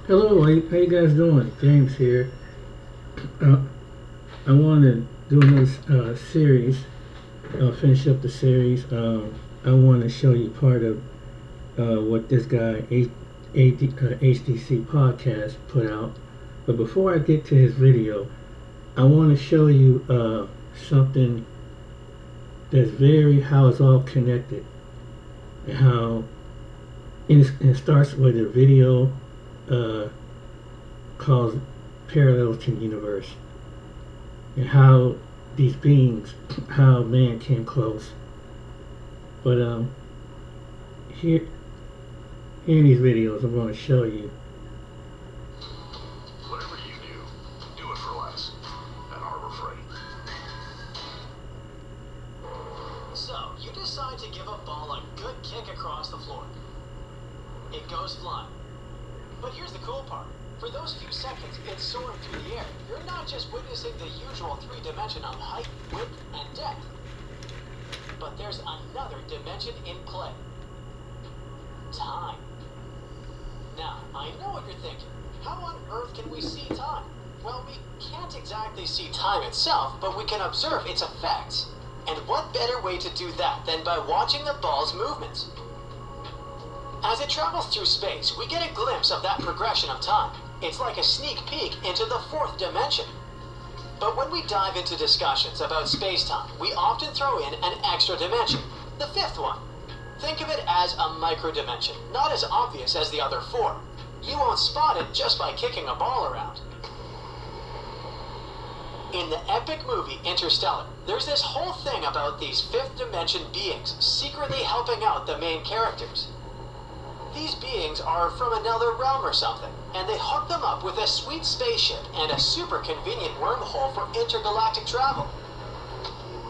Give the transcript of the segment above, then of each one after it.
Hello, how you guys doing? James here. Uh, I want to do another series, finish up the series. I want to show you part of what this guy, HDC Podcast, put out. But before I get to his video, I want to show you something that's how it's all connected. And how it starts with a video uh, called Parallels to the Universe. And how these beings, how man came close. But here, here in these videos, I'm going to show you. Whatever you do it for less at Harbor Freight. So, you decide to give a ball a good kick across the floor. It goes flying. But here's the cool part. For those few seconds it's soaring through the air, you're not just witnessing the usual three-dimension of height, width, and depth. But there's another dimension in play. Time. Now, I know what you're thinking. How on earth can we see time? Well, we can't exactly see time itself, but we can observe its effects. And what better way to do that than by watching the ball's movements? As it travels through space, we get a glimpse of that progression of time. It's like a sneak peek into the fourth dimension. But when we dive into discussions about space-time, we often throw in an extra dimension, the fifth one. Think of it as a micro-dimension, not as obvious as the other four. You won't spot it just by kicking a ball around. In the epic movie Interstellar, there's this whole thing about these fifth dimension beings secretly helping out the main characters. These beings are from another realm or something, and they hook them up with a sweet spaceship and a super convenient wormhole for intergalactic travel.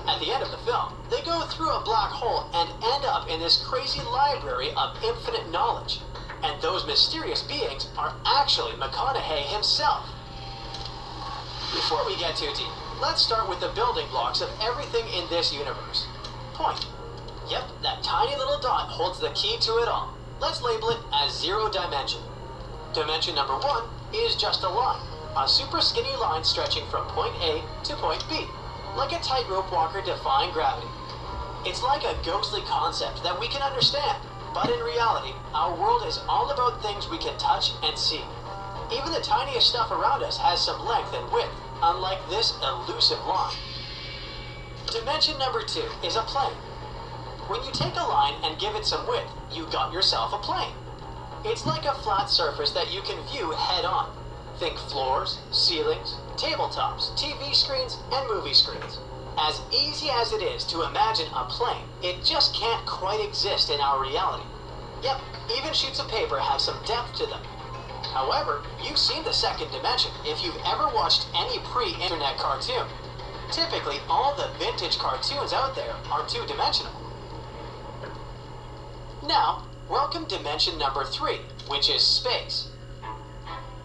At the end of the film, they go through a black hole and end up in this crazy library of infinite knowledge. And those mysterious beings are actually McConaughey himself. Before we get too deep, let's start with the building blocks of everything in this universe. Point. Yep, that tiny little dot holds the key to it all. Let's label it as zero dimension. Dimension number 1 is just a line, a super skinny line stretching from point A to point B, like a tightrope walker defying gravity. It's like a ghostly concept that we can understand, but in reality, our world is all about things we can touch and see. Even the tiniest stuff around us has some length and width, unlike this elusive line. Dimension number 2 is a plane. When you take a line and give it some width, you got yourself a plane. It's like a flat surface that you can view head on. Think floors, ceilings, tabletops, TV screens, and movie screens. As easy as it is to imagine a plane, it just can't quite exist in our reality. Yep, even sheets of paper have some depth to them. However, you've seen the second dimension if you've ever watched any pre-internet cartoon. Typically, all the vintage cartoons out there are two-dimensional. Now, welcome dimension number 3, which is space.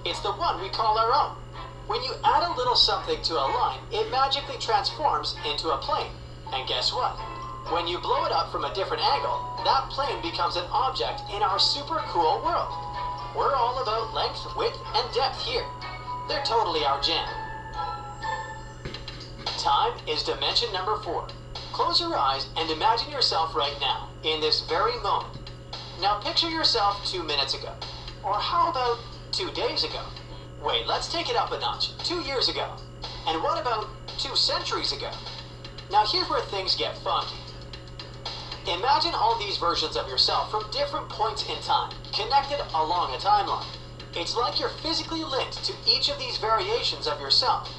It's the one we call our own. When you add a little something to a line, it magically transforms into a plane. And guess what? When you blow it up from a different angle, that plane becomes an object in our super cool world. We're all about length, width, and depth here. They're totally our jam. Time is dimension number 4. Close your eyes and imagine yourself right now, in this very moment. Now picture yourself 2 minutes ago. Or how about 2 days ago? Wait, let's take it up a notch. 2 years ago. And what about 2 centuries ago? Now here's where things get funky. Imagine all these versions of yourself from different points in time, connected along a timeline. It's like you're physically linked to each of these variations of yourself.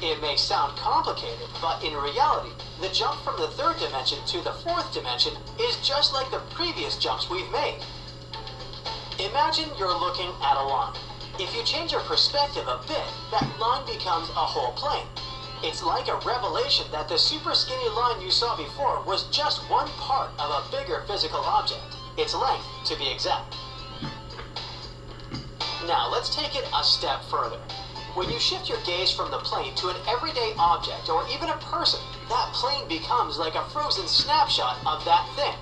It may sound complicated, but in reality, the jump from the third dimension to the fourth dimension is just like the previous jumps we've made. Imagine you're looking at a line. If you change your perspective a bit, that line becomes a whole plane. It's like a revelation that the super skinny line you saw before was just one part of a bigger physical object, its length to be exact. Now let's take it a step further. When you shift your gaze from the plane to an everyday object or even a person, that plane becomes like a frozen snapshot of that thing.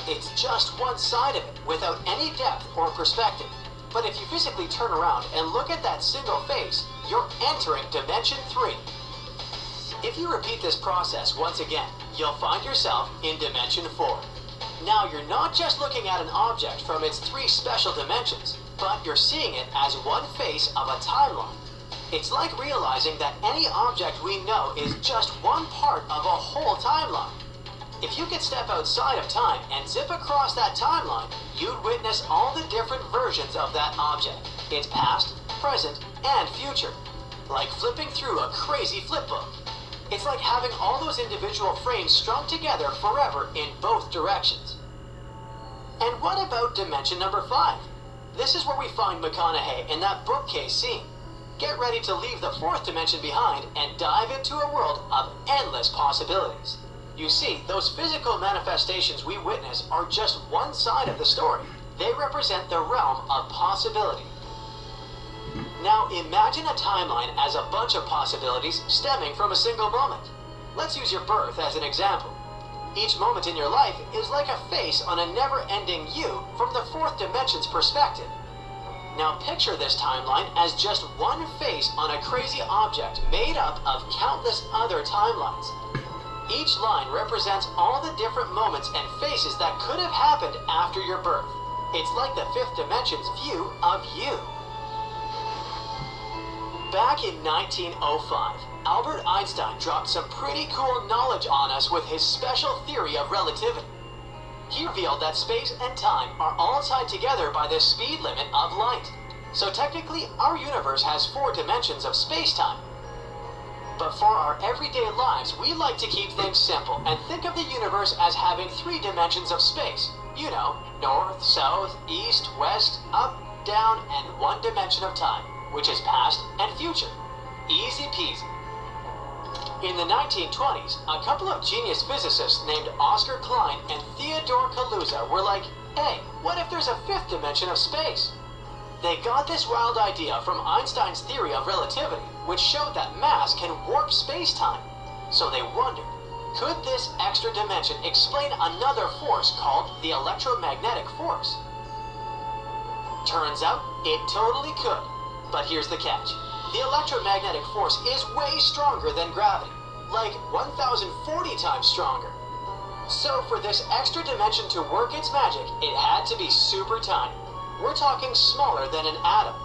It's just one side of it without any depth or perspective. But if you physically turn around and look at that single face, you're entering Dimension 3. If you repeat this process once again, you'll find yourself in Dimension 4. Now you're not just looking at an object from its 3 special dimensions, but you're seeing it as one face of a timeline. It's like realizing that any object we know is just one part of a whole timeline. If you could step outside of time and zip across that timeline, you'd witness all the different versions of that object, its past, present, and future. Like flipping through a crazy flipbook. It's like having all those individual frames strung together forever in both directions. And what about dimension number 5? This is where we find McConaughey in that bookcase scene. Get ready to leave the 4th dimension behind and dive into a world of endless possibilities. You see, those physical manifestations we witness are just one side of the story. They represent the realm of possibility. Now imagine a timeline as a bunch of possibilities stemming from a single moment. Let's use your birth as an example. Each moment in your life is like a face on a never-ending you from the 4th dimension's perspective. Now picture this timeline as just one face on a crazy object made up of countless other timelines. Each line represents all the different moments and faces that could have happened after your birth. It's like the 5th dimension's view of you. Back in 1905, Albert Einstein dropped some pretty cool knowledge on us with his special theory of relativity. He revealed that space and time are all tied together by the speed limit of light. So technically, our universe has 4 dimensions of space-time. But for our everyday lives, we like to keep things simple and think of the universe as having 3 dimensions of space. You know, north, south, east, west, up, down, and 1 dimension of time, which is past and future. Easy peasy. In the 1920s, a couple of genius physicists named Oscar Klein and Theodore Kaluza were like, hey, what if there's a 5th dimension of space? They got this wild idea from Einstein's theory of relativity, which showed that mass can warp space-time. So they wondered, could this extra dimension explain another force called the electromagnetic force? Turns out, it totally could. But here's the catch. The electromagnetic force is way stronger than gravity, like 1,040 times stronger. So for this extra dimension to work its magic, it had to be super tiny. We're talking smaller than an atom,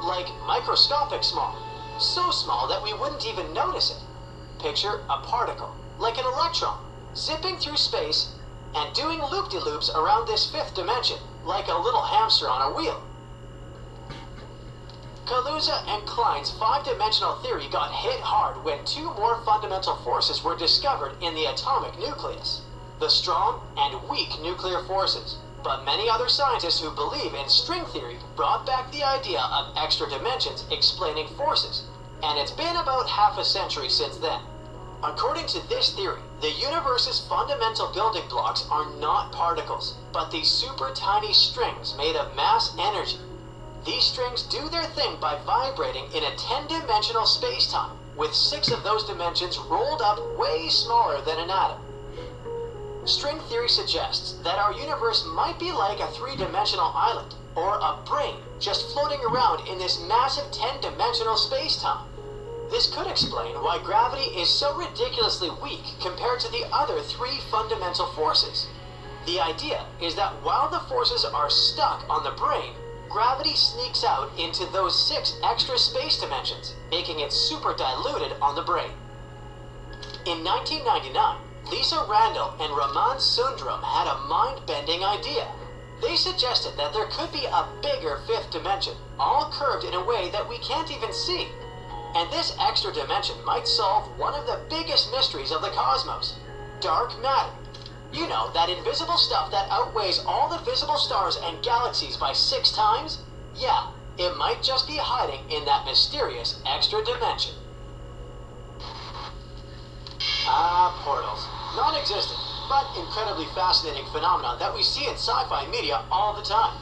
like microscopic small. So small that we wouldn't even notice it. Picture a particle, like an electron, zipping through space and doing loop-de-loops around this 5th dimension, like a little hamster on a wheel. Kaluza and Klein's 5-dimensional theory got hit hard when 2 more fundamental forces were discovered in the atomic nucleus. The strong and weak nuclear forces. But many other scientists who believe in string theory brought back the idea of extra dimensions explaining forces, and it's been about half a century since then. According to this theory, the universe's fundamental building blocks are not particles, but these super tiny strings made of mass energy. These strings do their thing by vibrating in a 10-dimensional space-time, with 6 of those dimensions rolled up way smaller than an atom. String theory suggests that our universe might be like a 3-dimensional island, or a brain just floating around in this massive 10-dimensional space-time. This could explain why gravity is so ridiculously weak compared to the other 3 fundamental forces. The idea is that while the forces are stuck on the brain, gravity sneaks out into those 6 extra space dimensions, making it super diluted on the brain. In 1999, Lisa Randall and Raman Sundram had a mind-bending idea. They suggested that there could be a bigger 5th dimension, all curved in a way that we can't even see. And this extra dimension might solve one of the biggest mysteries of the cosmos, dark matter. You know, that invisible stuff that outweighs all the visible stars and galaxies by 6 times? Yeah, it might just be hiding in that mysterious extra dimension. Portals. Non-existent, but incredibly fascinating phenomena that we see in sci-fi media all the time.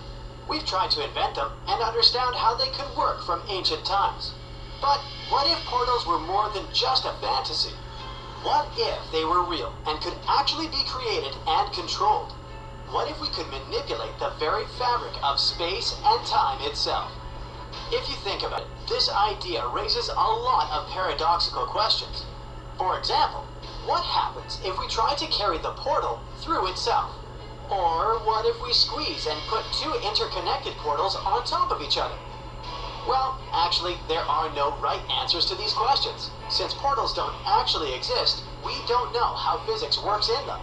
We've tried to invent them and understand how they could work from ancient times. But what if portals were more than just a fantasy? What if they were real and could actually be created and controlled? What if we could manipulate the very fabric of space and time itself? If you think about it, this idea raises a lot of paradoxical questions. For example, what happens if we try to carry the portal through itself? Or what if we squeeze and put two interconnected portals on top of each other? Well, actually, there are no right answers to these questions. Since portals don't actually exist, we don't know how physics works in them.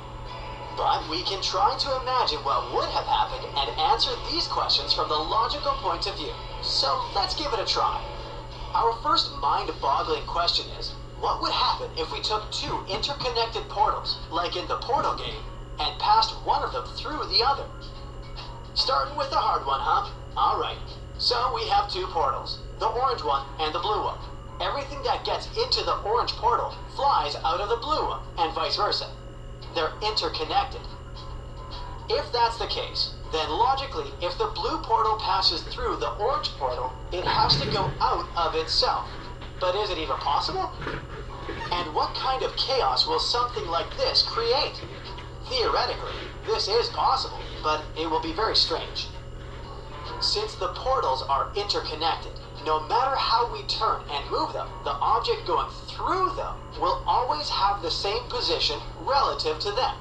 But we can try to imagine what would have happened and answer these questions from the logical point of view. So let's give it a try. Our first mind-boggling question is, what would happen if we took two interconnected portals, like in the Portal game, and passed one of them through the other? Starting with the hard one, huh? Alright, so we have two portals, the orange one and the blue one. Everything that gets into the orange portal flies out of the blue one, and vice versa. They're interconnected. If that's the case, then logically, if the blue portal passes through the orange portal, it has to go out of itself. But is it even possible? And what kind of chaos will something like this create? Theoretically, this is possible, but it will be very strange. Since the portals are interconnected, no matter how we turn and move them, the object going through them will always have the same position relative to them.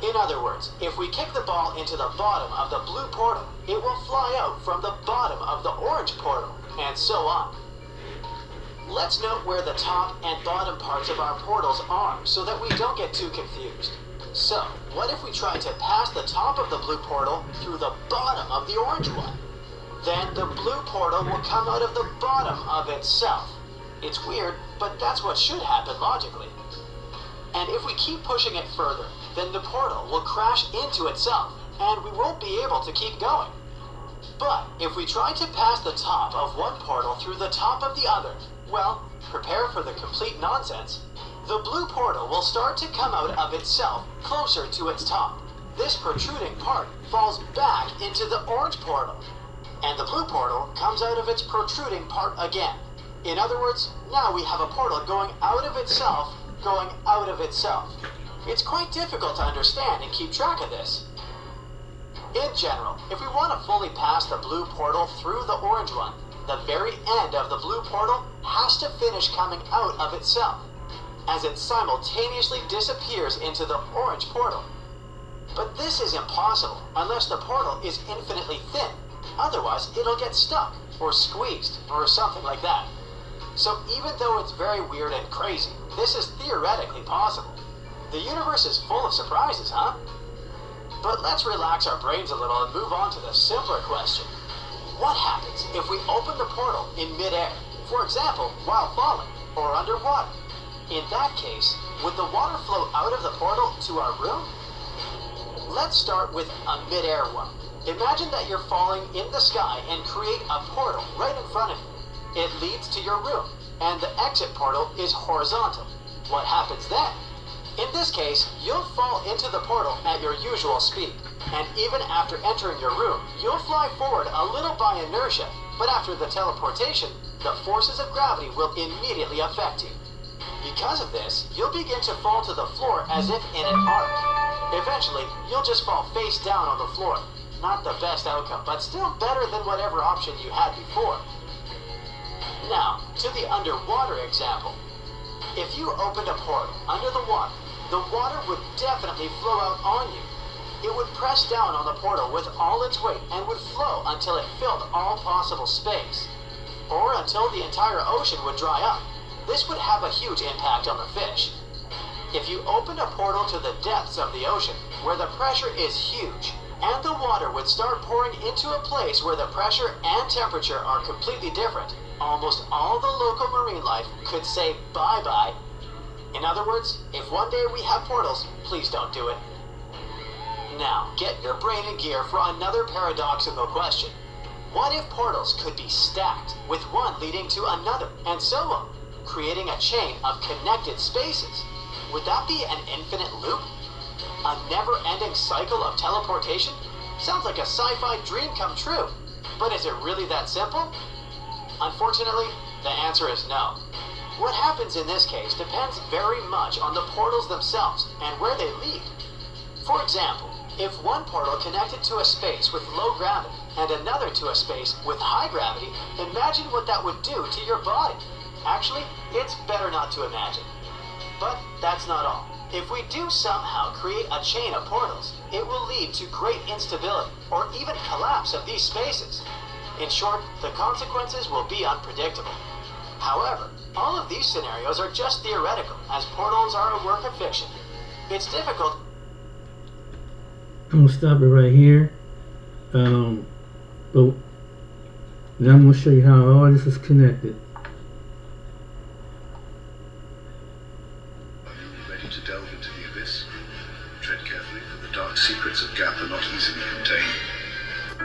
In other words, if we kick the ball into the bottom of the blue portal, it will fly out from the bottom of the orange portal, and so on. Let's note where the top and bottom parts of our portals are so that we don't get too confused. So, what if we try to pass the top of the blue portal through the bottom of the orange one? Then the blue portal will come out of the bottom of itself. It's weird, but that's what should happen logically. And if we keep pushing it further, then the portal will crash into itself, and we won't be able to keep going. But if we try to pass the top of one portal through the top of the other, well, prepare for the complete nonsense. The blue portal will start to come out of itself closer to its top. This protruding part falls back into the orange portal, and the blue portal comes out of its protruding part again. In other words, now we have a portal going out of itself, going out of itself. It's quite difficult to understand and keep track of this. In general, if we want to fully pass the blue portal through the orange one, the very end of the blue portal has to finish coming out of itself, as it simultaneously disappears into the orange portal. But this is impossible unless the portal is infinitely thin. Otherwise, it'll get stuck, or squeezed, or something like that. So even though it's very weird and crazy, this is theoretically possible. The universe is full of surprises, huh? But let's relax our brains a little and move on to the simpler question. What happens if we open the portal in midair? For example, while falling, or underwater? In that case, would the water flow out of the portal to our room? Let's start with a midair one. Imagine that you're falling in the sky and create a portal right in front of you. It leads to your room, and the exit portal is horizontal. What happens then? In this case, you'll fall into the portal at your usual speed, and even after entering your room, you'll fly forward a little by inertia, but after the teleportation, the forces of gravity will immediately affect you. Because of this, you'll begin to fall to the floor as if in an arc. Eventually, you'll just fall face down on the floor. Not the best outcome, but still better than whatever option you had before. Now, to the underwater example. If you opened a portal under the water would definitely flow out on you. It would press down on the portal with all its weight and would flow until it filled all possible space. Or until the entire ocean would dry up. This would have a huge impact on the fish. If you opened a portal to the depths of the ocean, where the pressure is huge, and the water would start pouring into a place where the pressure and temperature are completely different, almost all the local marine life could say bye-bye. In other words, if one day we have portals, please don't do it. Now, get your brain in gear for another paradoxical question. What if portals could be stacked, with one leading to another, and so on, creating a chain of connected spaces? Would that be an infinite loop? A never-ending cycle of teleportation? Sounds like a sci-fi dream come true. But is it really that simple? Unfortunately, the answer is no. What happens in this case depends very much on the portals themselves and where they lead. For example, If one portal connected to a space with low gravity and another to a space with high gravity, imagine what that would do to your body. Actually, it's better not to imagine. But that's not all. If we do somehow create a chain of portals, it will lead to great instability or even collapse of these spaces. In short, the consequences will be unpredictable. However, all of these scenarios are just theoretical, as portals are a work of fiction. It's difficult. I'm gonna stop it right here. But now I'm gonna show you how all this is connected. Are you ready to delve into the abyss? Tread carefully, for the dark secrets of Gap are not easily contained.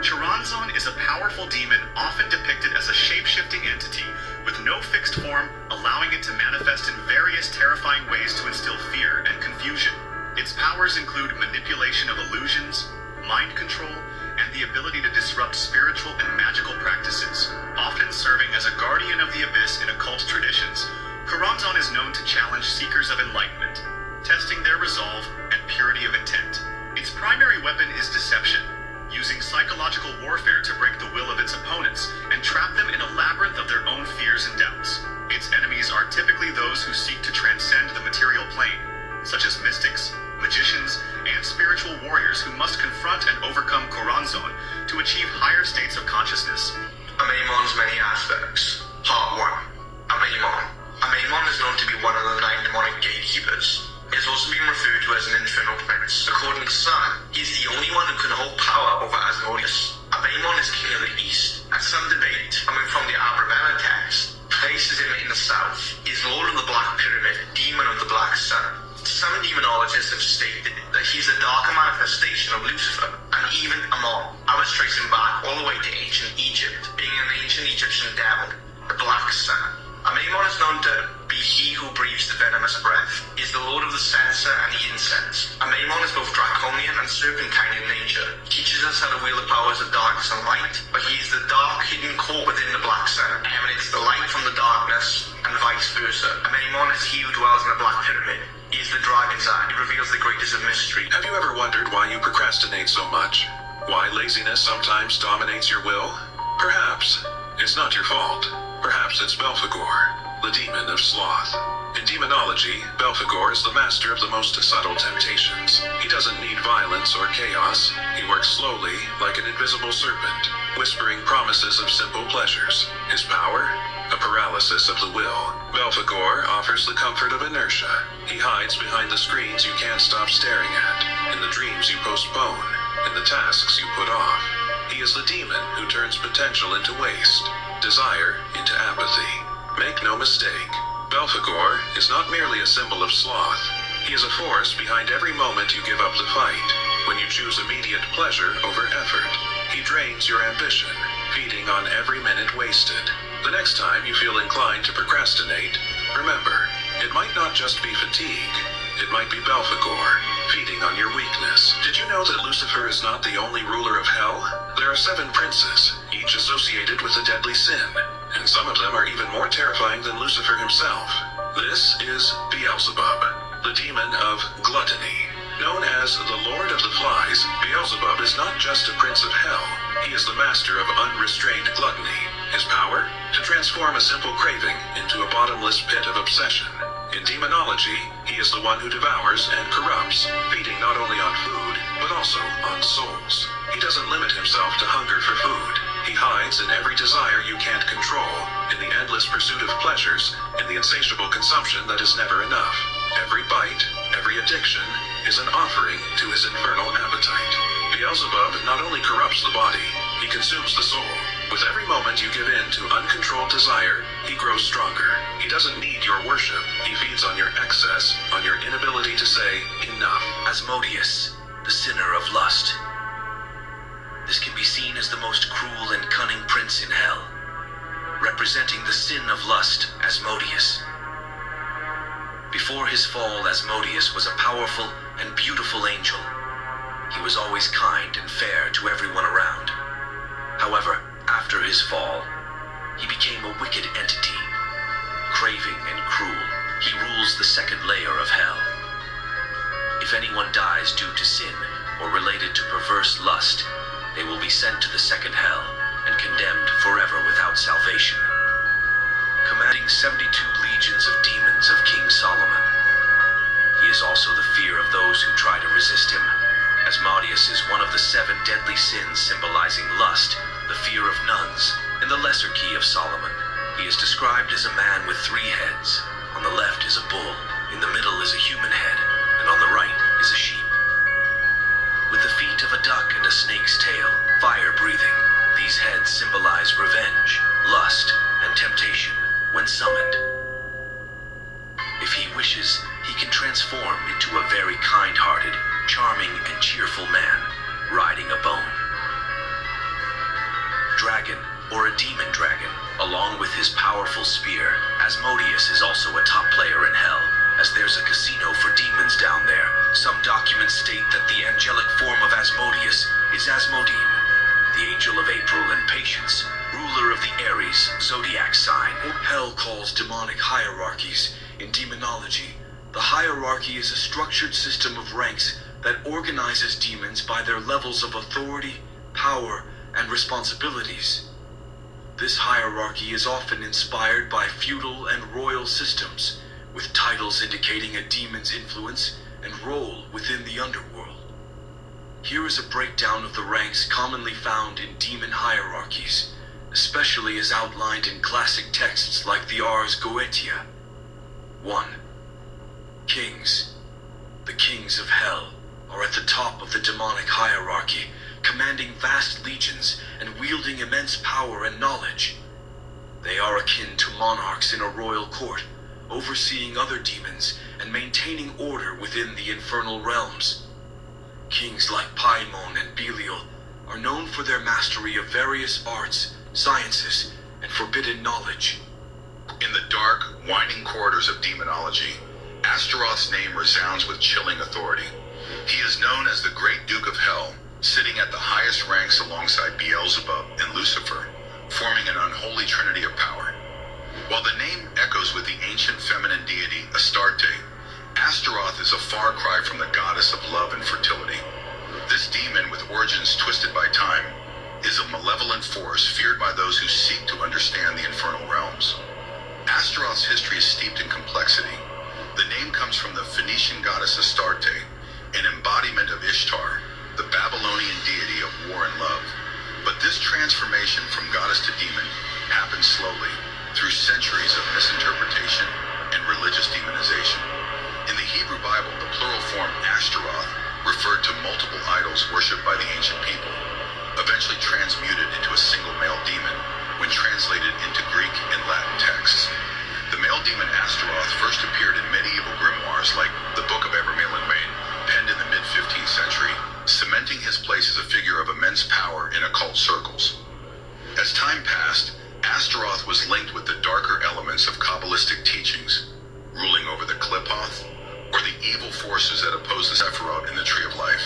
Choronzon is a powerful demon often depicted as a shape-shifting entity with no fixed form, allowing it to manifest in various terrifying ways to instill fear and confusion. Its powers include manipulation of illusions, mind control, and the ability to disrupt spiritual and magical practices. Often serving as a guardian of the abyss in occult traditions, Choronzon is known to challenge seekers of enlightenment, testing their resolve and purity of intent. Its primary weapon is deception, using psychological warfare to break the will of its opponents and trap them in a labyrinth of their own fears and doubts. Its enemies are typically those who seek to transcend the material plane, such as mystics, magicians, and spiritual warriors who must confront and overcome Choronzon to achieve higher states of consciousness. Ameimon's many aspects. Part 1. Ameimon. Ameimon is known to be one of the 9 demonic gatekeepers. He has also been referred to as an infernal prince. According to some, he is the only one who can hold power over Asmodeus. Ameimon is king of the east, and some debate, coming from the Abrahamic text, places him in the south. He is lord of the Black Pyramid, demon of the Black Sun. Some demonologists have stated that he is a darker manifestation of Lucifer, and even Amon. Others trace him back all the way to ancient Egypt, being an ancient Egyptian devil, the Black Sun. Ameimon is known to be he who breathes the venomous breath. He is the lord of the censer and the incense. Ameimon is both draconian and serpentine in nature. He teaches us how to wield the powers of darkness and light, but he is the dark hidden core within the Black Sun, emanates the light from the darkness, and vice versa. Ameimon is he who dwells in the Black Pyramid. He is the dragon's eye. He reveals the greatest of mystery. Have you ever wondered why you procrastinate so much? Why laziness sometimes dominates your will? Perhaps it's not your fault. Perhaps it's Belphegor, the demon of sloth. In demonology, Belphegor is the master of the most subtle temptations. He doesn't need violence or chaos. He works slowly, like an invisible serpent, whispering promises of simple pleasures. His power? A paralysis of the will. Belphegor offers the comfort of inertia. He hides behind the screens you can't stop staring at, in the dreams you postpone, in the tasks you put off. He is the demon who turns potential into waste, desire into apathy. Make no mistake, Belphegor is not merely a symbol of sloth. He is a force behind every moment you give up the fight, when you choose immediate pleasure over effort. He drains your ambition, feeding on every minute wasted. The next time you feel inclined to procrastinate, remember, it might not just be fatigue. It might be Belphegor, feeding on your weakness. Did you know that Lucifer is not the only ruler of hell? There are 7 princes, each associated with a deadly sin, and some of them are even more terrifying than Lucifer himself. This is Beelzebub, the demon of gluttony. Known as the Lord of the Flies, Beelzebub is not just a prince of hell. He is the master of unrestrained gluttony. His power? To transform a simple craving into a bottomless pit of obsession. In demonology, he is the one who devours and corrupts, feeding not only on food, but also on souls. He doesn't limit himself to hunger for food. He hides in every desire you can't control, in the endless pursuit of pleasures, in the insatiable consumption that is never enough. Every bite, every addiction, is an offering to his infernal appetite. Beelzebub not only corrupts the body, he consumes the soul. With every moment you give in to uncontrolled desire, he grows stronger. He doesn't need your worship. He feeds on your excess, on your inability to say enough. Asmodeus, the sinner of lust. This can be seen as the most cruel and cunning prince in hell, representing the sin of lust, Asmodeus. Before his fall, Asmodeus was a powerful and beautiful angel. He was always kind and fair to everyone around. However, after his fall, he became a wicked entity, craving and cruel. He rules the second layer of hell. If anyone dies due to sin or related to perverse lust, they will be sent to the second hell and condemned forever without salvation. Commanding 72 legions of demons of King Solomon. He is also the fear of those who try to resist him. Asmodeus is one of the 7 deadly sins symbolizing lust, the fear of nuns, in the lesser key of Solomon. He is described as a man with 3 heads. On the left is a bull, in the middle is a human head, and on the right is a sheep. With the feet of a duck and a snake's tail, fire-breathing, these heads symbolize revenge, lust, and temptation when summoned. If he wishes, he can transform into a very kind-hearted, charming, and cheerful man, riding a bone. Dragon, or a demon dragon, along with his powerful spear. Asmodeus is also a top player in hell, as there's a casino for demons down there. Some documents state that the angelic form of Asmodeus is Asmodeme, the angel of April and patience, ruler of the Aries zodiac sign. Hell calls demonic hierarchies. In demonology, the hierarchy is a structured system of ranks that organizes demons by their levels of authority, power, and responsibilities. This hierarchy is often inspired by feudal and royal systems, with titles indicating a demon's influence and role within the underworld. Here is a breakdown of the ranks commonly found in demon hierarchies, especially as outlined in classic texts like the Ars Goetia. 1. Kings. The kings of hell are at the top of the demonic hierarchy, commanding vast legions and wielding immense power and knowledge. They are akin to monarchs in a royal court, overseeing other demons and maintaining order within the infernal realms. Kings like Paimon and Belial are known for their mastery of various arts, sciences, and forbidden knowledge. In the dark, winding corridors of demonology, Astaroth's name resounds with chilling authority. He is known as the Great Duke of Hell, sitting at the highest ranks alongside Beelzebub and Lucifer, forming an unholy trinity of power. While the name echoes with the ancient feminine deity Astarte, Astaroth is a far cry from the goddess of love and fertility. This demon, with origins twisted by time, is a malevolent force feared by those who seek to understand the infernal realms. Astaroth's history is steeped in complexity. The name comes from the Phoenician goddess Astarte, an embodiment of Ishtar, the Babylonian deity of war and love. But this transformation from goddess to demon happened slowly, through centuries of misinterpretation and religious demonization. In the Hebrew Bible, the plural form Ashtaroth referred to multiple idols worshipped by the ancient people, eventually transmuted into a single male demon when translated into Greek and Latin texts. The male demon Astaroth first appeared in medieval grimoires like the Book of Ebermehl and Maine, penned in the mid-15th century, cementing his place as a figure of immense power in occult circles. As time passed, Astaroth was linked with the darker elements of Kabbalistic teachings, ruling over the Qliphoth, or the evil forces that oppose the Sephiroth in the Tree of Life.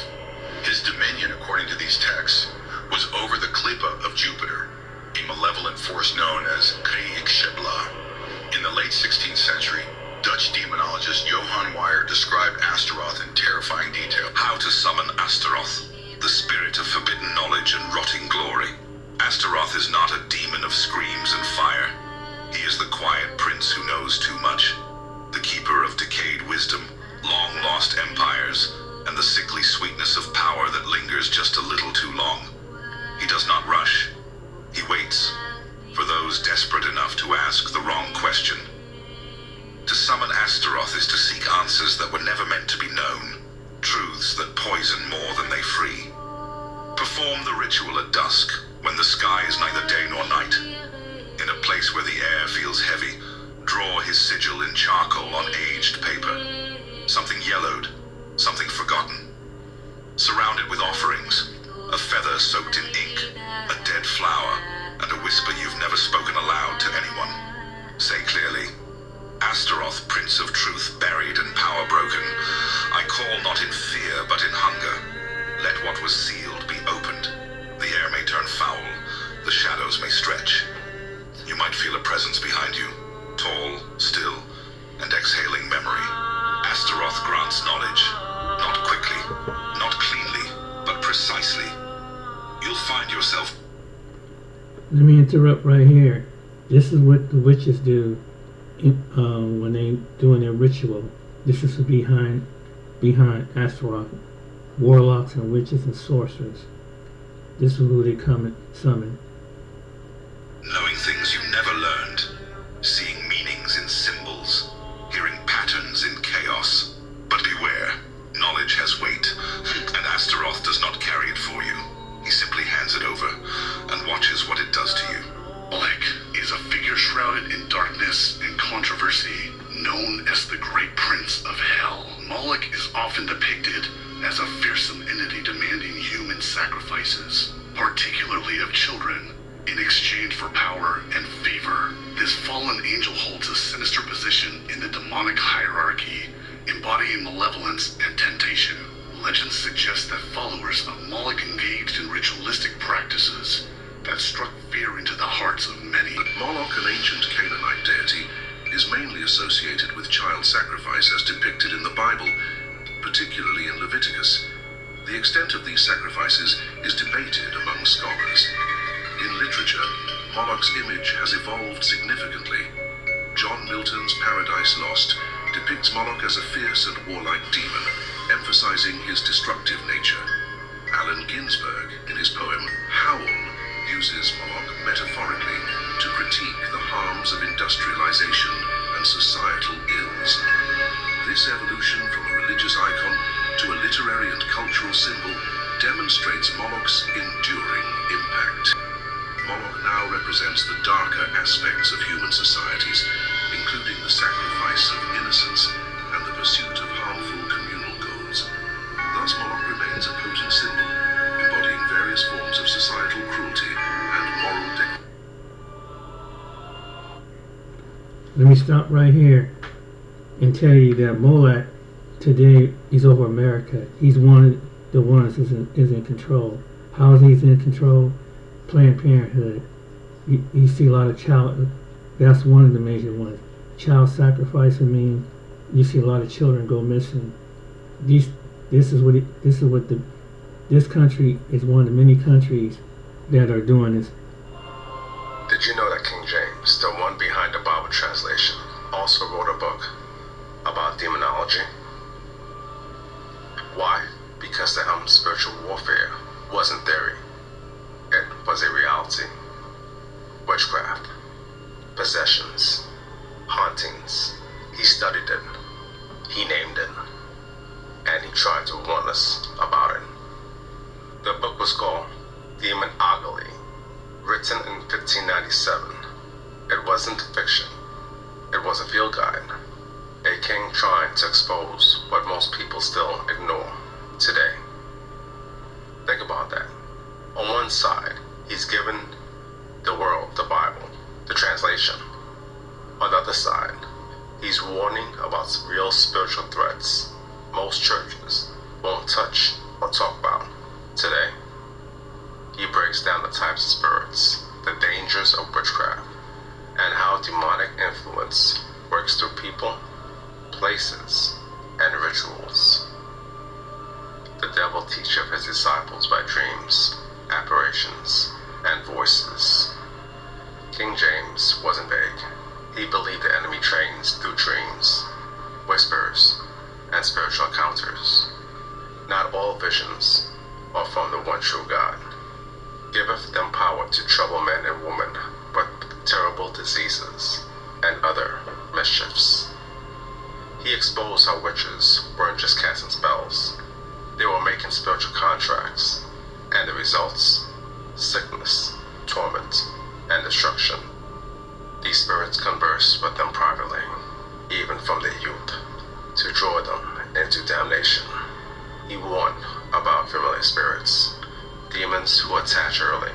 His dominion, according to these texts, was over the Qlipa of Jupiter, a malevolent force known as Kriyik-Shebla. In the late 16th century, Dutch demonologist Johann Weyer described Astaroth in terrifying detail. How to summon Astaroth, the spirit of forbidden knowledge and rotting glory. Astaroth is not a demon of screams and fire. He is the quiet prince who knows too much, the keeper of decayed wisdom, long-lost empires, and the sickly sweetness of power that lingers just a little too long. He does not rush. He waits for those desperate enough to ask the wrong question. To summon Astaroth is to seek answers that were never meant to be known, truths that poison more than they free. Perform the ritual at dusk, when the sky is neither day nor night. In a place where the air feels heavy, draw his sigil in charcoal on aged paper. Something yellowed, something forgotten. Surround it with offerings, a feather soaked in ink, a dead flower, and a whisper you've never spoken aloud to anyone. Say clearly, Astaroth, Prince of Truth, buried and power broken, I call not in fear but in hunger. Let what was sealed be opened. The air may turn foul, the shadows may stretch. You might feel a presence behind you, tall, still, and exhaling memory. Astaroth grants knowledge, not quickly, not cleanly, find yourself. Let me interrupt right here. This is what the witches do when they doing their ritual. This is behind Astaroth, warlocks and witches and sorcerers. This is who they come and summon. Knowing things you never learned, seeing meanings in symbols, hearing patterns in chaos. But beware, knowledge has weight, and Astaroth does not carry it for you. He simply hands it over and watches what it does to you. Moloch is a figure shrouded in darkness and controversy, known as the Great Prince of Hell. Moloch is often depicted as a fearsome entity demanding human sacrifices, particularly of children, in exchange for power and favor. This fallen angel holds a sinister position in the demonic hierarchy, embodying malevolence and temptation. Legends suggest that followers of Moloch engaged in ritualistic practices that struck fear into the hearts of many. Moloch, an ancient Canaanite deity, is mainly associated with child sacrifice as depicted in the Bible, particularly in Leviticus. The extent of these sacrifices is debated among scholars. In literature, Moloch's image has evolved significantly. John Milton's Paradise Lost depicts Moloch as a fierce and warlike demon, emphasizing his destructive nature. Allen Ginsberg, in his poem Howl, uses Moloch metaphorically to critique the harms of industrialization and societal ills. This evolution from a religious icon to a literary and cultural symbol demonstrates Moloch's enduring impact. Moloch now represents the darker aspects of human societies, including the sacrifice of innocence and the pursuit of harmful communal goals. Thus, Moloch remains a potent symbol, embodying various forms of societal cruelty and moral decay. Let me stop right here and tell you that Moloch today is over America. He's one of the ones is in control. How is he in control? Planned Parenthood. You see a lot of child. That's one of the major ones. Child sacrifice. I mean, you see a lot of children go missing. This country is one of the many countries that are doing this. Did you know that King James, the one behind the Bible translation, also wrote a book about demonology? Why? Because the spiritual warfare wasn't theory. It was a reality. Witchcraft, possessions, hauntings. He studied it. He named it. And he tried to warn us about it. The book was called Demonology, written in 1597. It wasn't fiction. It was a field guide. A king trying to expose what most people still ignore today. Think about that. On one side, he's given the world the Bible, the translation. On the other side, he's warning about real spiritual threats most churches won't touch or talk about today. He breaks down the types of spirits, the dangers of witchcraft, and how demonic influence works through people, places, and rituals. The devil teacheth his disciples by dreams, apparitions, and voices. King James wasn't vague. He believed the enemy trains through dreams, whispers, and spiritual encounters. Not all visions are from the one true God. Giveth them power to trouble men and women with terrible diseases and other mischiefs. He exposed how witches weren't just casting spells. They were making spiritual contracts, and the results, sickness, torment, and destruction. These spirits converse with them privately, even from their youth, to draw them into damnation. He warned about familiar spirits, demons who attach early,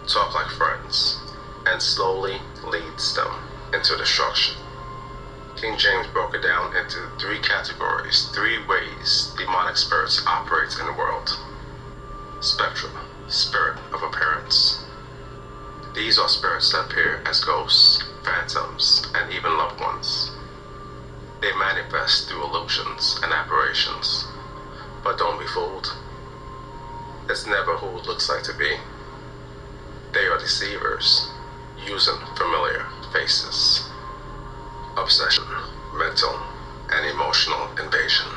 talk like friends, and slowly leads them into destruction. King James broke it down into 3 categories, 3 ways demonic spirits operate in the world. Spectral, spirit of appearance. These are spirits that appear as ghosts, phantoms, and even loved ones. They manifest through illusions and apparitions. But don't be fooled. It's never who it looks like to be. They are deceivers, using familiar faces. Obsession, mental, and emotional invasion.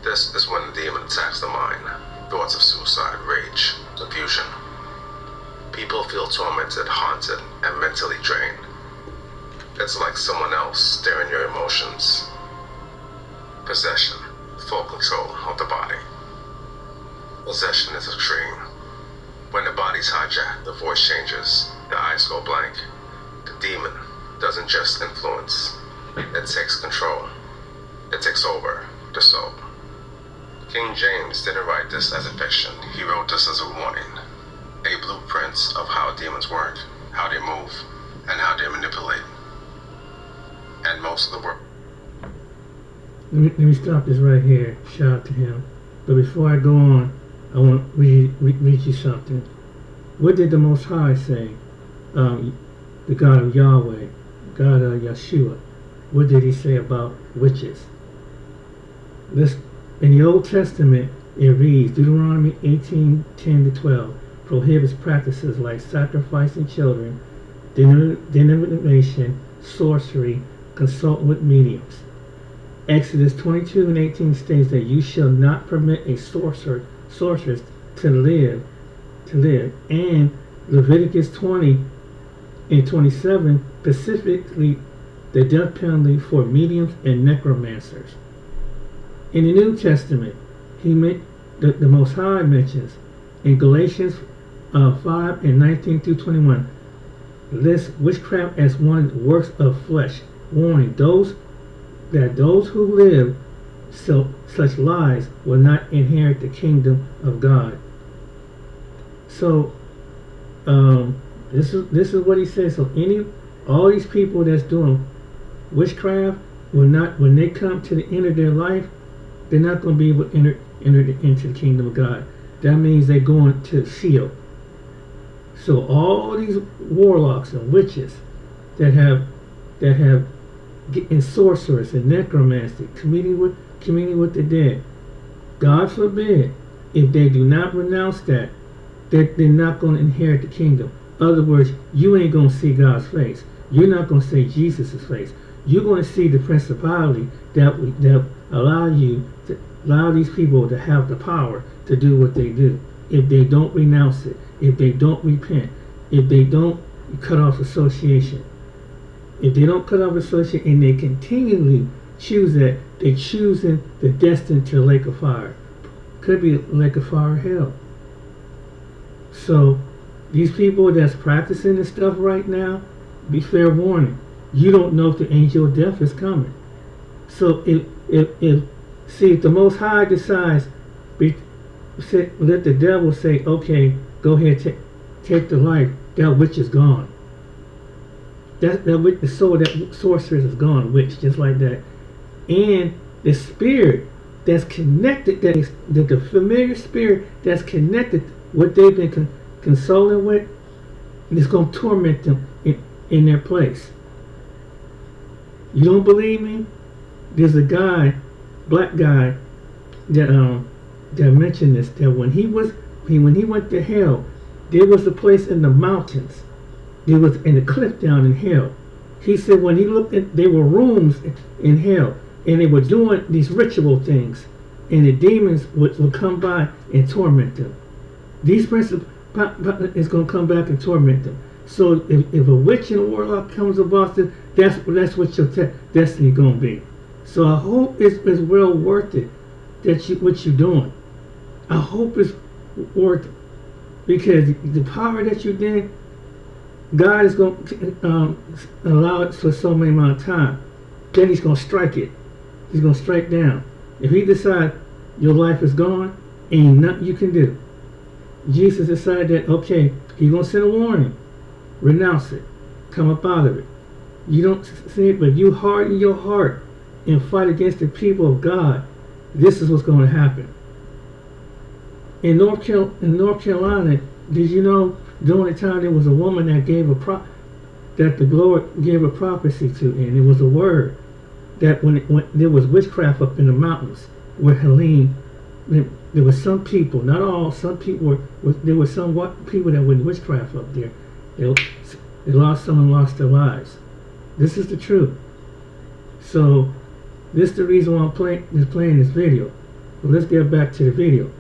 This is when the demon attacks the mind. Thoughts of suicide, rage, confusion. People feel tormented, haunted, and mentally drained. It's like someone else steering your emotions. Possession, full control of the body. Possession is extreme. When the body's hijacked, the voice changes, the eyes go blank. The demon doesn't just influence, it takes control. It takes over the soul. King James didn't write this as a fiction. He wrote this as a warning. A blueprint of how demons work, how they move, and how they manipulate. And most of the work. Let me stop this right here. Shout out to him. But before I go on, I want to read you something. What did the Most High say? The God of Yahweh, God of Yeshua. What did he say about witches? In the Old Testament, it reads, Deuteronomy 18:10-12, prohibits practices like sacrificing children, divination, sorcery, consulting with mediums. Exodus 22:18 states that you shall not permit a sorceress to live, and Leviticus 20:27 specifically the death penalty for mediums and necromancers. In the New Testament, the Most High mentions in Galatians 5:19-21 lists witchcraft as one of the works of flesh, warning those who live such lies will not inherit the kingdom of God. So this is what he says. So all these people that's doing witchcraft will not, when they come to the end of their life, they're not going to be able to enter into the kingdom of God. That means they're going to Sheol. So all these warlocks and witches that have and sorcerers and necromancy, communing with the dead, God forbid, if they do not renounce that, they're not going to inherit the kingdom. In other words, you ain't going to see God's face. You're not going to see Jesus' face. You're going to see the principality that allow these people to have the power to do what they do. If they don't renounce it, if they don't repent, if they don't cut off association. If they don't cut off association and they continually choose that, they're choosing the destined to the lake of fire. Could be lake of fire or hell. So these people that's practicing this stuff right now, be fair warning. You don't know if the angel of death is coming. So if the Most High decides, let the devil say, okay, go ahead, take the life, that witch is gone. That witch, the soul, that sorceress is gone, witch, just like that. And the spirit that's connected, the familiar spirit that's connected, what they've been consoling with, is going to torment them in their place. You don't believe me? There's a guy, black guy, that mentioned this, that when he went to hell, there was a place in the mountains. There was in the cliff down in hell. He said when he looked at, there were rooms in hell, and they were doing these ritual things, and the demons would come by and torment them. These principles is going to come back and torment them. So if a witch and a warlock comes about it, that's what your destiny is going to be. So I hope it's well worth it what you're doing. I hope it's worth it, because the power that you're in, God is going to allow it for so many amount of time. Then he's going to strike it. He's going to strike down. If he decides your life is gone, ain't nothing you can do. Jesus decided that, okay, he's going to send a warning. Renounce it. Come up out of it. You don't say it, but you harden your heart and fight against the people of God. This is what's going to happen. In North Carolina, did you know during the time there was a woman that that the Lord gave a prophecy to, and it was a word that when there was witchcraft up in the mountains where Helene there were some people, not all, some people there were some people that were in witchcraft up there. Some lost their lives. This is the truth. So this is the reason why I'm playing this video. But let's get back to the video.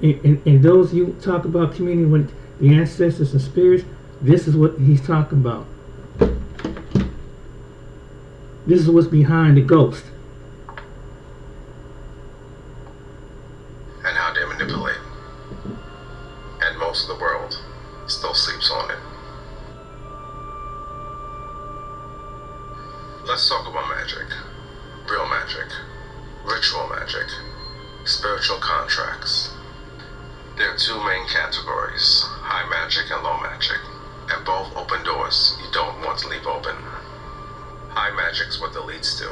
And those you talk about communion with the ancestors and spirits, this is what he's talking about. This is what's behind the ghost. And how they manipulate. And most of the world still sleeps on it. Let's talk about magic. Real magic. Ritual magic. Spiritual contracts. There are two main categories, high magic and low magic, and both open doors you don't want to leave open. High magic's what that leads to.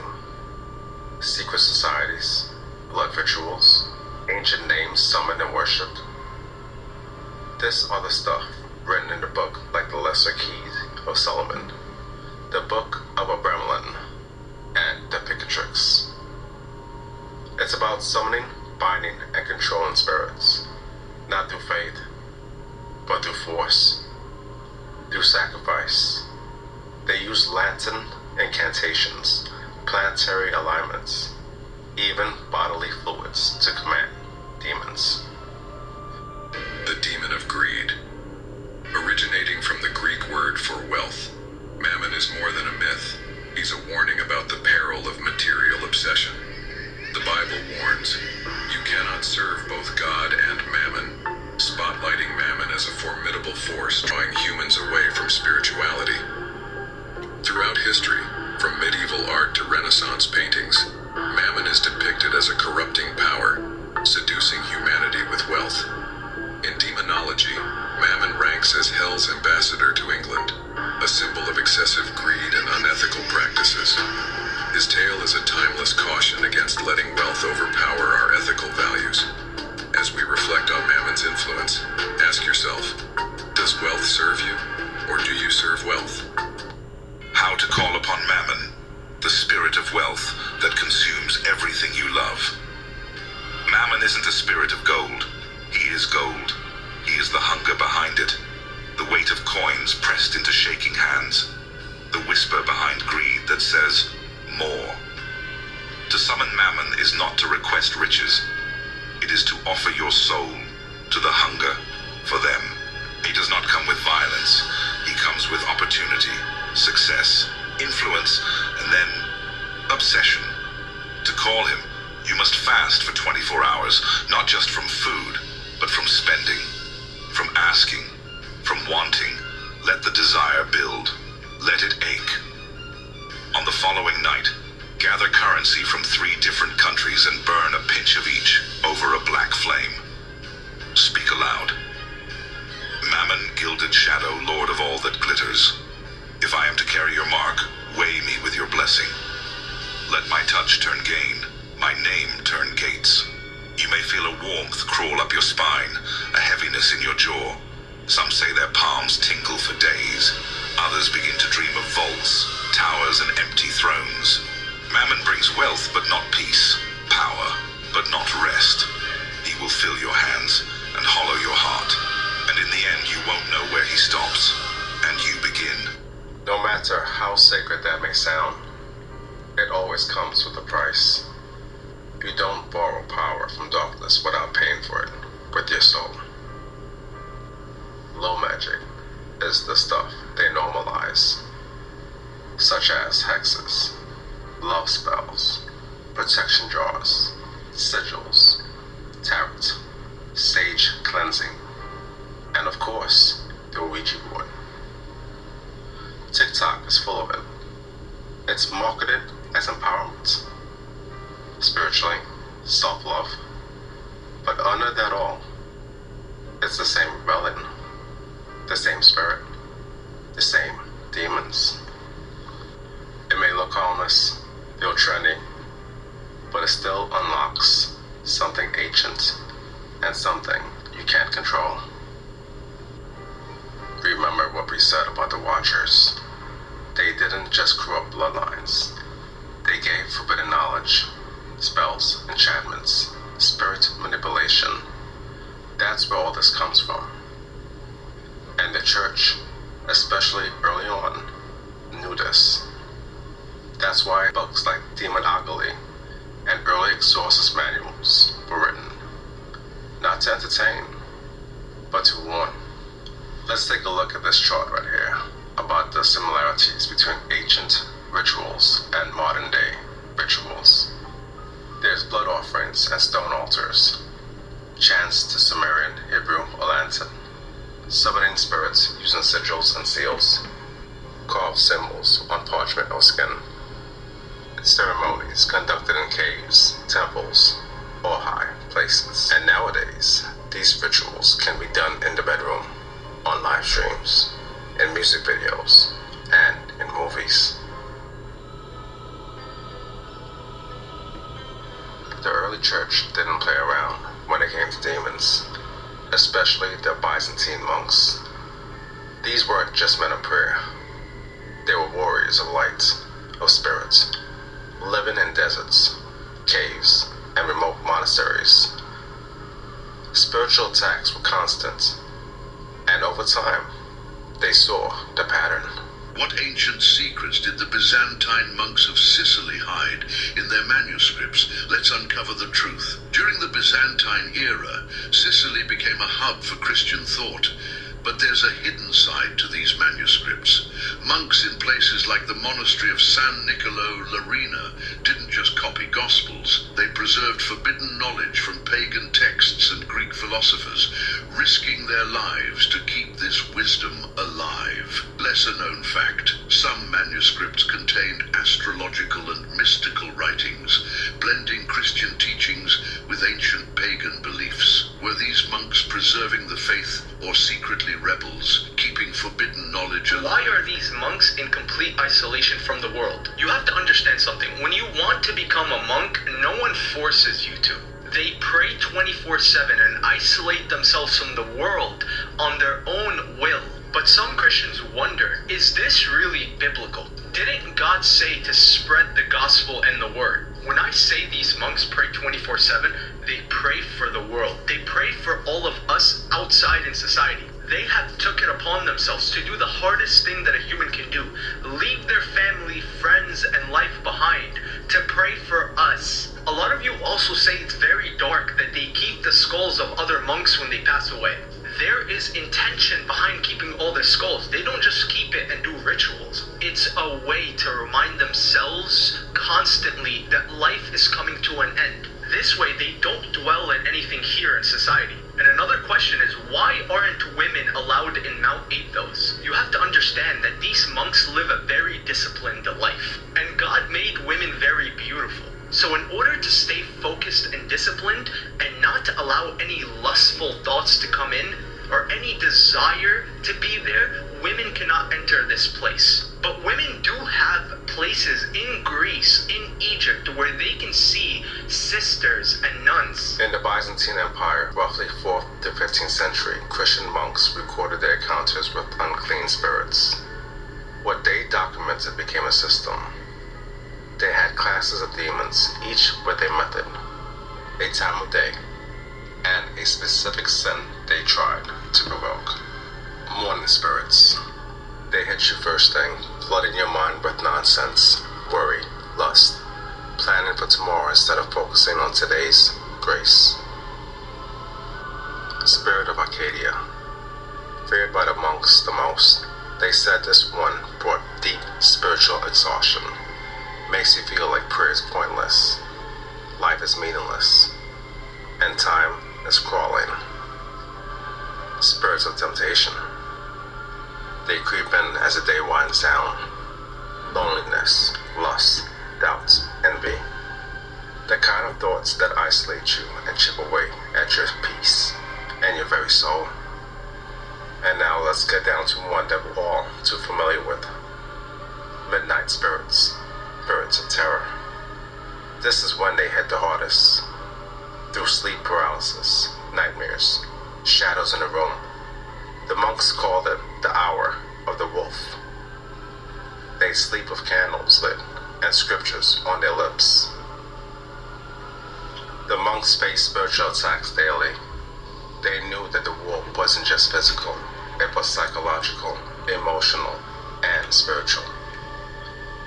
Secret societies, blood rituals, ancient names summoned and worshipped. This other stuff written in the book like the Lesser Keys of Solomon, the Book of Abramelin, and the Picatrix. It's about summoning, binding, and controlling spirits, not through faith, but through force, through sacrifice. They use Latin incantations, planetary alignments, even bodily fluids to command demons. The demon of greed. Originating from the Greek word for wealth, Mammon is more than a myth. He's a warning about the peril of material obsession. The Bible warns, you cannot serve both God and Mammon, spotlighting Mammon as a formidable force drawing humans away from spirituality. Throughout history, from medieval art to Renaissance paintings, Mammon is depicted as a corrupting power, seducing humanity with wealth. In demonology, Mammon ranks as Hell's ambassador to England, a symbol of excessive greed and unethical practices. His tale is a timeless caution against letting wealth overpower our ethical values. As we reflect on Mammon's influence, ask yourself, does wealth serve you, or do you serve wealth? How to call upon Mammon, the spirit of wealth that consumes everything you love. Mammon isn't a spirit of gold. He is gold. He is the hunger behind it. The weight of coins pressed into shaking hands. The whisper behind greed that says, more. To summon Mammon is not to request riches. It is to offer your soul to the hunger for them. He does not come with violence. He comes with opportunity, success, influence, and then obsession. To call him, you must fast for 24 hours, not just from food, but from spending, from asking, from wanting. Let the desire build. Let it ache. On the following night, gather currency from 3 different countries and burn a pinch of each over a black flame. Speak aloud. Mammon, gilded shadow, lord of all that glitters. If I am to carry your mark, weigh me with your blessing. Let my touch turn gain, my name turn gates. You may feel a warmth crawl up your spine, a heaviness in your jaw. Some say their palms tingle for days. Others begin to dream of vaults, towers, and empty thrones. Mammon brings wealth, but not peace. Power, but not rest. He will fill your hands and hollow your heart. And in the end, you won't know where he stops. And you begin. No matter how sacred that may sound, it always comes with a price. You don't borrow power from darkness without paying for it with your soul. Low magic is the stuff they normalize, such as hexes, love spells, protection jars, sigils, tarot, sage cleansing, and of course, the Ouija board. TikTok is full of it. It's marketed as empowerment, spiritually, self-love, but under that all, it's the same rebellion, the same spirit, the same demons. It may look harmless, feel trendy, but it still unlocks something ancient and something you can't control. Remember what we said about the Watchers. They didn't just corrupt bloodlines. They gave forbidden knowledge, spells, enchantments, spirit manipulation. at this chart right here about the similarities between ancient rituals and modern day rituals. There's blood offerings and stone altars, chants to Sumerian, Hebrew, or Latin, summoning spirits using sigils and seals, carved symbols on parchment or skin, ceremonies conducted in caves, temples, or high places. And nowadays, these rituals can be done in the bedroom, on live streams, in music videos, and in movies. The early church didn't play around when it came to demons, especially the Byzantine monks. These weren't just men of prayer. They were warriors of light, of spirits, living in deserts, caves, and remote monasteries. Spiritual attacks were constant, and over time, they saw the pattern. What ancient secrets did the Byzantine monks of Sicily hide in their manuscripts? Let's uncover the truth. During the Byzantine era, Sicily became a hub for Christian thought. But there's a hidden side to these manuscripts. Monks in places like the monastery of San Niccolò Larina didn't just copy gospels, they preserved forbidden knowledge from pagan texts and Greek philosophers, risking their lives to keep this wisdom alive. Lesser known fact, some manuscripts contained astrological and mystical writings, blending Christian teachings with ancient pagan beliefs. Were these monks preserving the faith or secretly rebels, keeping forbidden knowledge alive? Why are these monks in complete isolation from the world? You have to understand something. When you want to become a monk, no one forces you to. They pray 24/7 and isolate themselves from the world on their own will. But some Christians wonder, is this really biblical? Didn't God say to spread the gospel and the word? When I say these monks pray 24/7, they pray for the world. They pray for all of us outside in society. They have took it upon themselves to do the hardest thing that a human can do. Leave their family, friends, and life behind to pray for us. A lot of you also say it's very dark that they keep the skulls of other monks when they pass away. There is intention behind keeping all their skulls. They don't just keep it and do rituals. It's a way to remind themselves constantly that life is coming to an end. This way, they don't dwell in anything here in society. And another question is, why aren't women allowed in Mount Athos? You have to understand that these monks live a very disciplined life. And God made women very beautiful. So in order to stay focused and disciplined and not to allow any lustful thoughts to come in or any desire to be there, women cannot enter this place. But women do have places in Greece, in Egypt, where they can see sisters and nuns. In the Byzantine Empire, roughly 4th to 15th century, Christian monks recorded their encounters with unclean spirits. What they documented became a system. They had classes of demons, each with a method, a time of day, and a specific sin they tried to provoke. Morning spirits. They hit you first thing, flooding your mind with nonsense, worry, lust, planning for tomorrow instead of focusing on today's grace. Spirit of Arcadia. Feared by the monks the most, they said this one brought deep spiritual exhaustion. Makes you feel like prayer is pointless, life is meaningless, and time is crawling. Spirits of temptation. They creep in as the day winds down. Loneliness, lust, doubt, envy. The kind of thoughts that isolate you and chip away at your peace and your very soul. And now let's get down to one that we're all too familiar with. Midnight spirits. Spirits of terror. This is when they hit the hardest. Through sleep paralysis, nightmares, shadows in the room. The monks called it the hour of the wolf. They sleep with candles lit and scriptures on their lips. The monks faced spiritual attacks daily. They knew that the war wasn't just physical, it was psychological, emotional, and spiritual.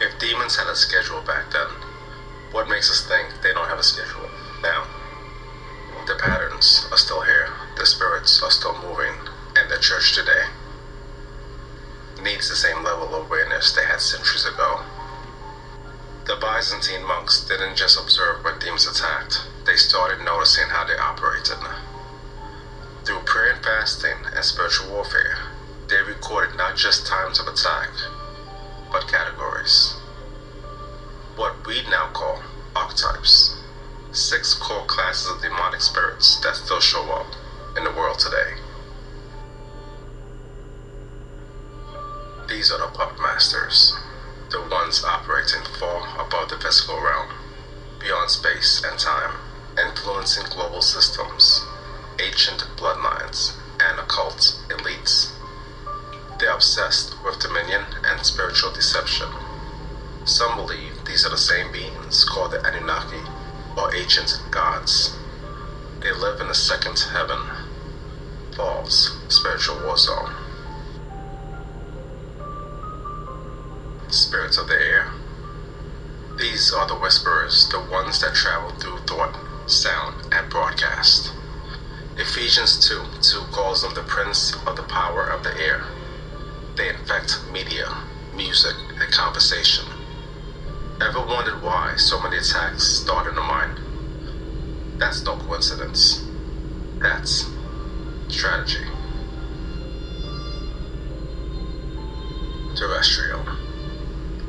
If demons had a schedule back then, what makes us think they don't have a schedule now? The patterns are still here, the spirits are still moving in the church today. needs the same level of awareness they had centuries ago. The Byzantine monks didn't just observe when demons attacked, they started noticing how they operated. Through prayer and fasting and spiritual warfare, they recorded not just times of attack, but categories. What we now call archetypes, 6 core classes of demonic spirits that still show up in the world today. These are the puppet masters, the ones operating far above the physical realm, beyond space and time, influencing global systems, ancient bloodlines, and occult elites. They're obsessed with dominion and spiritual deception. Some believe these are the same beings called the Anunnaki, or ancient gods. They live in the second heaven, Paul's spiritual war zone. Spirits of the air. These are the whisperers, the ones that travel through thought, sound, and broadcast. Ephesians 2:2 calls them the prince of the power of the air. They infect media, music, and conversation. Ever wondered why so many attacks start in the mind? That's no coincidence. That's strategy. Terrestrial.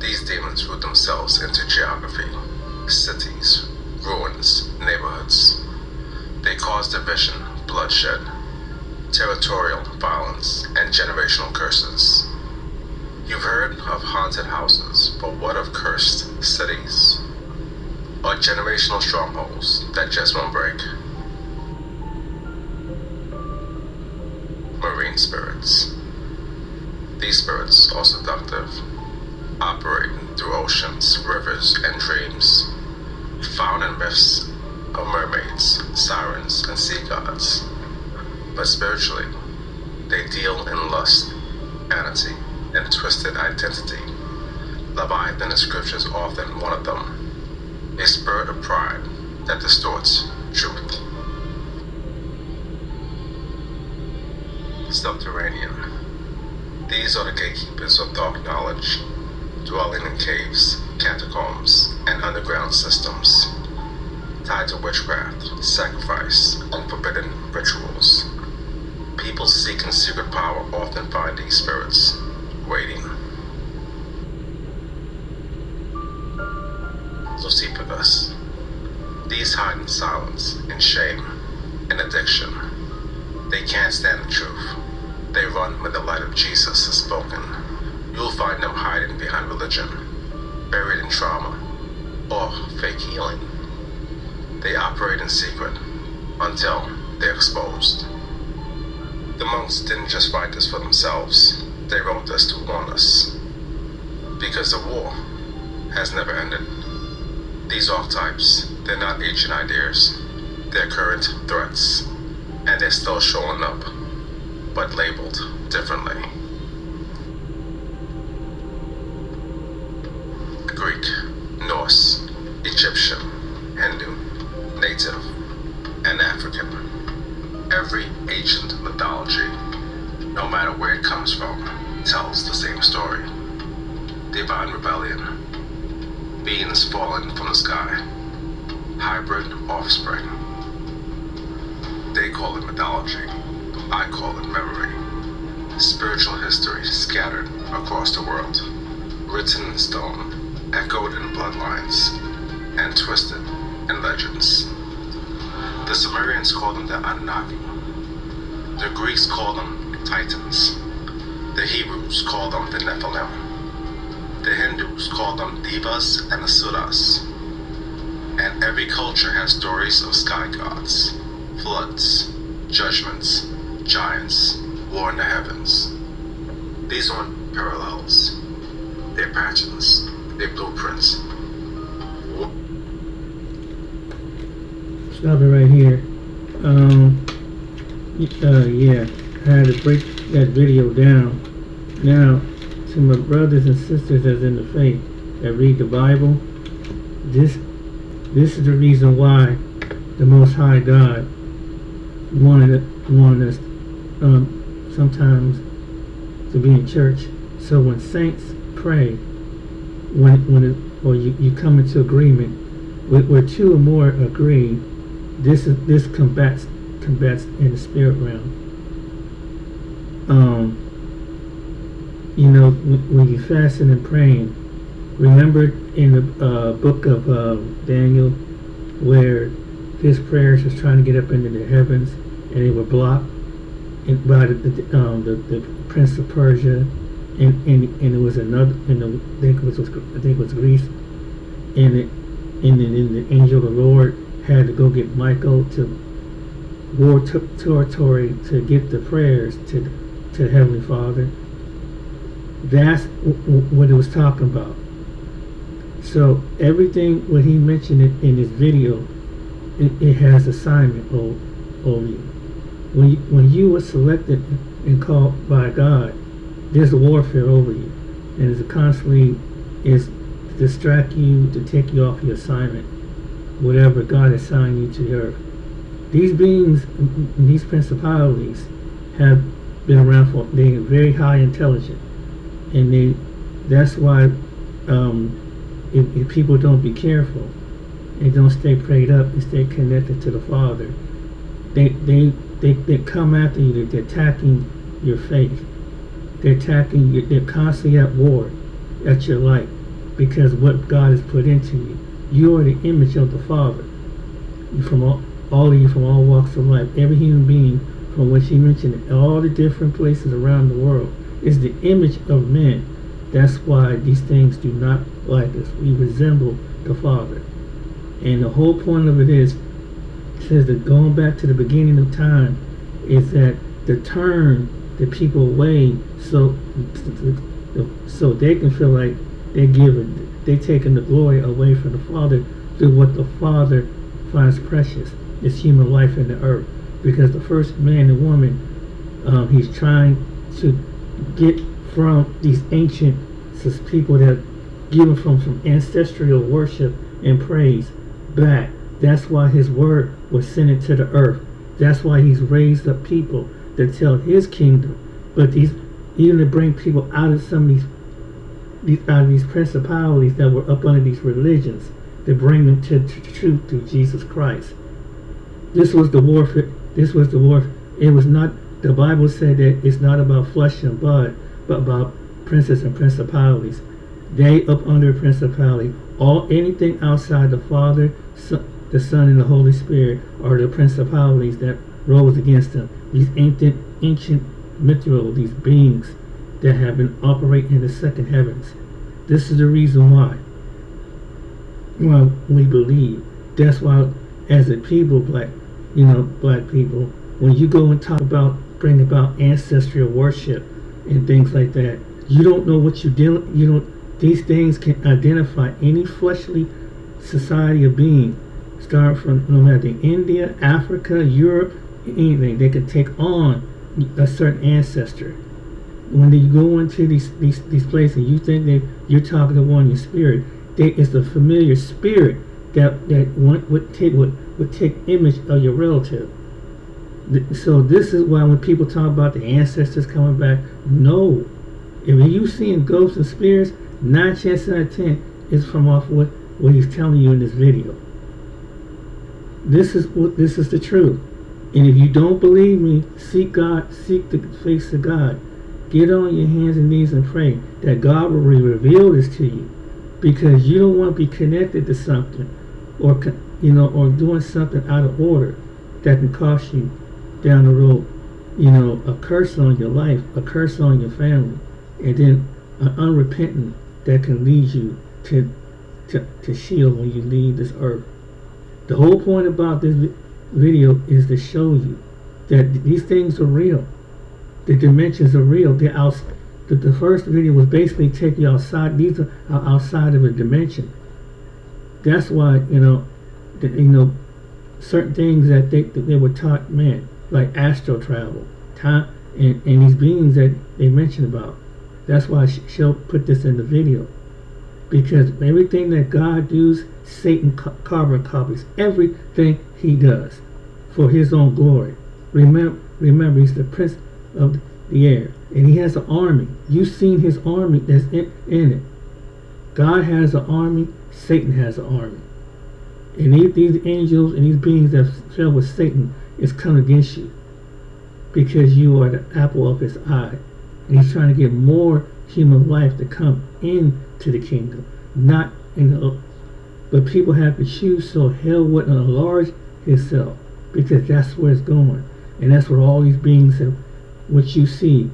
These demons root themselves into geography, cities, ruins, neighborhoods. They cause division, bloodshed, territorial violence, and generational curses. You've heard of haunted houses, but what of cursed cities? Or generational strongholds that just won't break? Marine spirits. These spirits are seductive, operating through oceans, rivers, and dreams, found in myths of mermaids, sirens, and sea gods. But spiritually, they deal in lust, vanity, and twisted identity. Leviathan in scripture is often one of them, a spirit of pride that distorts truth. Subterranean. These are the gatekeepers of dark knowledge, dwelling in caves, catacombs, and underground systems, tied to witchcraft, sacrifice, and forbidden rituals. People seeking secret power often find these spirits waiting. Luciferus. These hide in silence, in shame, in addiction. They can't stand the truth. They run when the light of Jesus is spoken. You'll find them hiding behind religion, buried in trauma, or fake healing. They operate in secret until they're exposed. The monks didn't just write this for themselves, they wrote this to warn us. Because the war has never ended. These archetypes, they're not ancient ideas, they're current threats, and they're still showing up, but labeled differently. Greek, Norse, Egyptian, Hindu, Native, and African. Every ancient mythology, no matter where it comes from, tells the same story. Divine rebellion, beings falling from the sky, hybrid offspring. They call it mythology, I call it memory. Spiritual history scattered across the world, written in stone, echoed in bloodlines, and twisted in legends. The Sumerians called them the Anunnaki. The Greeks called them Titans. The Hebrews called them the Nephilim. The Hindus called them Devas and Asuras. And every culture has stories of sky gods, floods, judgments, giants, war in the heavens. These aren't parallels. They're patterns. They're blueprints. Stop it right here. Yeah, I had to break that video down. Now, to my brothers and sisters that's in the faith that read the Bible, this is the reason why the Most High God wanted us sometimes to be in church So when saints pray, or you come into agreement, where two or more agree, this combats in the spirit realm. When you fasting and praying, remember in the book of Daniel, where his prayers was trying to get up into the heavens, and they were blocked by the prince of Persia, and it was another, I think it was Greece, and the angel of the Lord had to go get Michael to war territory to get the prayers to the Heavenly Father. That's what it was talking about. So everything what he mentioned in his video, it has assignment over you. When you were selected and called by God, there's a warfare over you, and it's constantly is to distract you, to take you off your assignment, whatever God assigned you to the earth. These beings, these principalities, have been around for. They're very high intelligent, and that's why if people don't be careful and don't stay prayed up and stay connected to the Father, they come after you. They're attacking your faith. They're attacking you. They're constantly at war at your life, because what God has put into you. You are the image of the Father. All of you from all walks of life, every human being from which he mentioned, all the different places around the world, is the image of men. That's why these things do not like us. We resemble the Father. And the whole point of it is, it says that going back to the beginning of time, is that to turn the people away so they can feel like they're taking the glory away from the Father through what the Father finds precious, is human life in the earth. Because the first man and woman, he's trying to get from these ancient people that given from some ancestral worship and praise back. That's why his word was sent into the earth. That's why he's raised up people that tell his kingdom. But even to bring people out of some of these principalities that were up under these religions, to bring them to truth through Jesus Christ. This was the warfare. It was not. The Bible said that it's not about flesh and blood, but about princes and principalities. They up under a principality. Anything outside the Father, the Son, and the Holy Spirit are the principalities that rose against them. These ancient mythical, these beings that have been operating in the second heavens. This is the reason why we believe. That's why, as a people, black people, when you go and bring about ancestral worship and things like that, you don't know what you're dealing. These things can identify any fleshly society of being, start from no matter India, Africa, Europe, anything. They can take on a certain ancestor. When you go into these places, you think that you're talking to one in your spirit. It's the familiar spirit that would take image of your relative. So this is why when people talk about the ancestors coming back, no. If you seeing ghosts and spirits, 9 chances out of 10 is from off what he's telling you in this video. This is the truth. And if you don't believe me, seek God, seek the face of God. Get on your hands and knees and pray that God will reveal this to you, because you don't want to be connected to something, or doing something out of order that can cost you down the road, a curse on your life, a curse on your family, and then an unrepentant that can lead you to Sheol when you leave this earth. The whole point about this video is to show you that these things are real. The dimensions are real. The first video was basically taking you outside. These are outside of a dimension. That's why certain things that they were taught men, like astral travel, time, and these beings that they mentioned about. That's why she'll put this in the video, because everything that God does, Satan carbon copies everything he does for his own glory. Remember, he's the prince of the air, and he has an army. You've seen his army that's in it. God has an army. Satan has an army. And these angels and these beings that fell with Satan is come against you because you are the apple of his eye. And he's trying to get more human life to come into the kingdom, not in the. But people have to choose so hell wouldn't enlarge himself, because that's where it's going. And that's where all these beings have, what you see,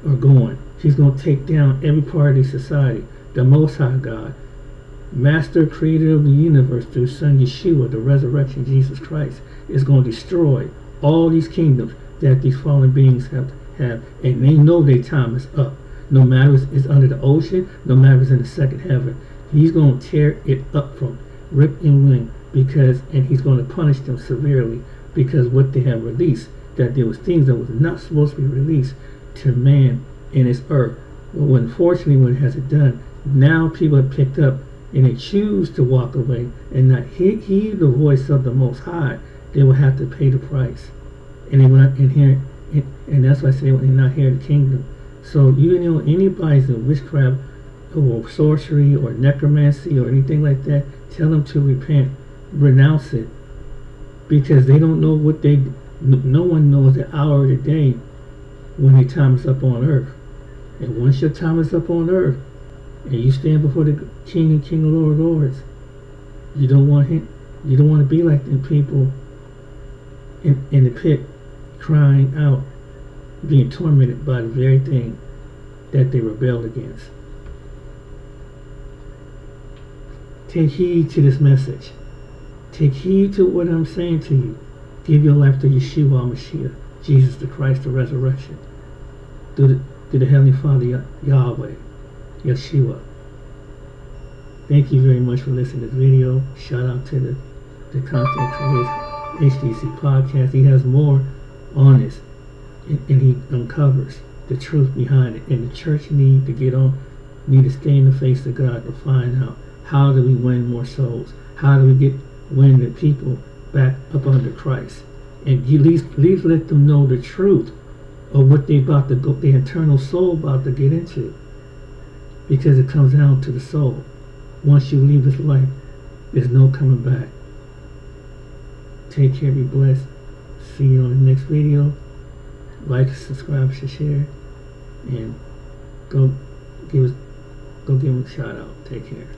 are going. He's going to take down every part of the society. The Most High God, Master Creator of the universe, through Son Yeshua, the resurrection Jesus Christ, is going to destroy all these kingdoms that these fallen beings have, and they know their time is up. No matter if it's under the ocean, no matter if it's in the second heaven, he's going to tear it up from rip and wing, and he's going to punish them severely because what they have released, that there was things that was not supposed to be released to man in this earth. But unfortunately, what it has done, now people have picked up and they choose to walk away and not heed the voice of the Most High. They will have to pay the price, and they will not inherit. And that's why I say when they not hear the kingdom. So you know, anybody's in witchcraft or sorcery or necromancy or anything like that, tell them to repent, renounce it, because they don't know what they. No one knows the hour of the day when their time is up on earth. And once your time is up on earth, and you stand before the King and King of Lords, you don't want him. You don't want to be like them people in the pit, crying out, being tormented by the very thing that they rebelled against. Take heed to this message. Take heed to what I'm saying to you. Give your life to Yeshua HaMashiach, Jesus the Christ, the resurrection. To the Heavenly Father, Yahweh, Yeshua. Thank you very much for listening to this video. Shout out to the content creator, HDC Podcast. He has more on this, and he uncovers the truth behind it. And the church need to stay in the face of God to find out how do we win more souls? How do we win the people back up under Christ? And at least let them know the truth of what they about to go, their eternal soul about to get into. Because it comes down to the soul. Once you leave this life, there's no coming back. Take care, be blessed. See you on the next video. Like, subscribe, share, and go give him a shout out. Take care.